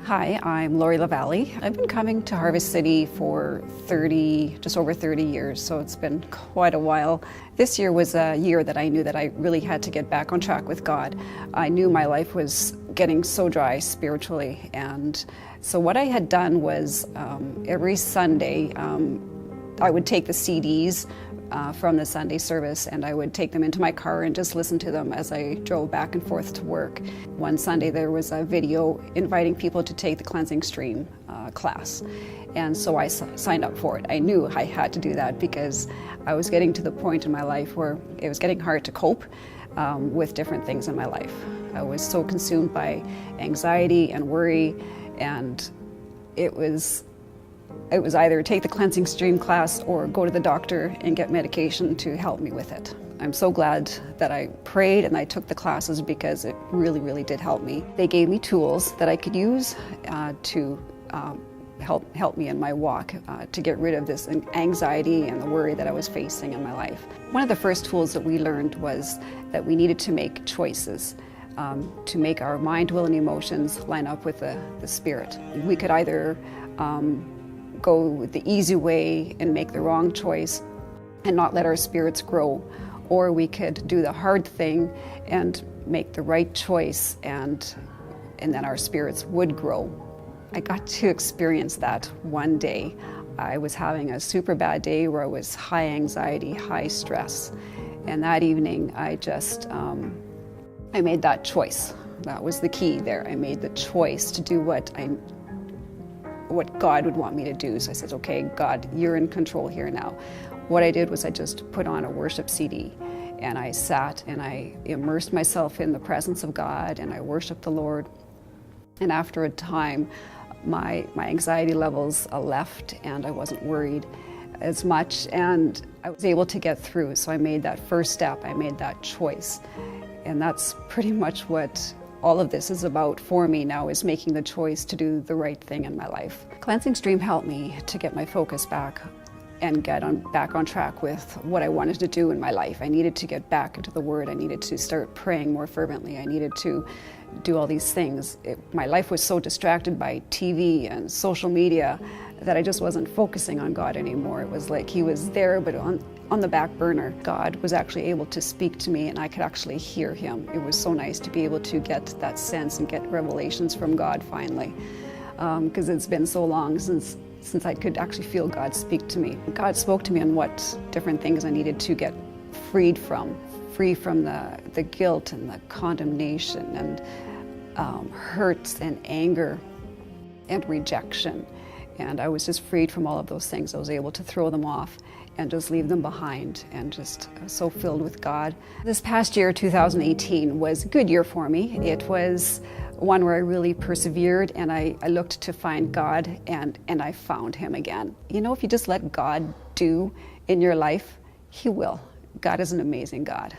Hi, I'm Lorie LaVallee. I've been coming to Harvest City for just over 30 years, so it's been quite a while. This year was a year that I knew that I really had to get back on track with God. I knew my life was getting so dry spiritually, and so what I had done was every Sunday I would take the CDs from the Sunday service, and I would take them into my car and just listen to them as I drove back and forth to work. One Sunday there was a video inviting people to take the Cleansing Stream class, and so I signed up for it. I knew I had to do that because I was getting to the point in my life where it was getting hard to cope with different things in my life. I was so consumed by anxiety and worry, and it was either take the Cleansing Stream class or go to the doctor and get medication to help me with it. I'm so glad that I prayed and I took the classes because it really, really did help me. They gave me tools that I could use to help me in my walk, to get rid of this anxiety and the worry that I was facing in my life. One of the first tools that we learned was that we needed to make choices to make our mind, will, and emotions line up with the Spirit. We could either go the easy way and make the wrong choice and not let our spirits grow, or we could do the hard thing and make the right choice, and then our spirits would grow. I got to experience that one day. I was having a super bad day where I was high anxiety, high stress, and that evening I made that choice. That was the key there. I made the choice to do what God would want me to do. So I said, okay, God, you're in control here now. What I did was I just put on a worship CD, and I sat and I immersed myself in the presence of God, and I worshiped the Lord. And after a time, my anxiety levels left, and I wasn't worried as much, and I was able to get through. So I made that first step, I made that choice. And that's pretty much what all of this is about for me now, is making the choice to do the right thing in my life. Cleansing Stream helped me to get my focus back and get back on track with what I wanted to do in my life. I needed to get back into the Word. I needed to start praying more fervently. I needed to do all these things. My life was so distracted by TV and social media that I just wasn't focusing on God anymore. It was like He was there, but on the back burner. God was actually able to speak to me, and I could actually hear Him. It was so nice to be able to get that sense and get revelations from God finally, because it's been so long since I could actually feel God speak to me. God spoke to me on what different things I needed to get free from the guilt and the condemnation and hurts and anger and rejection. And I was just freed from all of those things. I was able to throw them off and just leave them behind, and just so filled with God. This past year, 2018, was a good year for me. It was one where I really persevered, and I looked to find God, and I found Him again. You know, if you just let God do in your life, He will. God is an amazing God.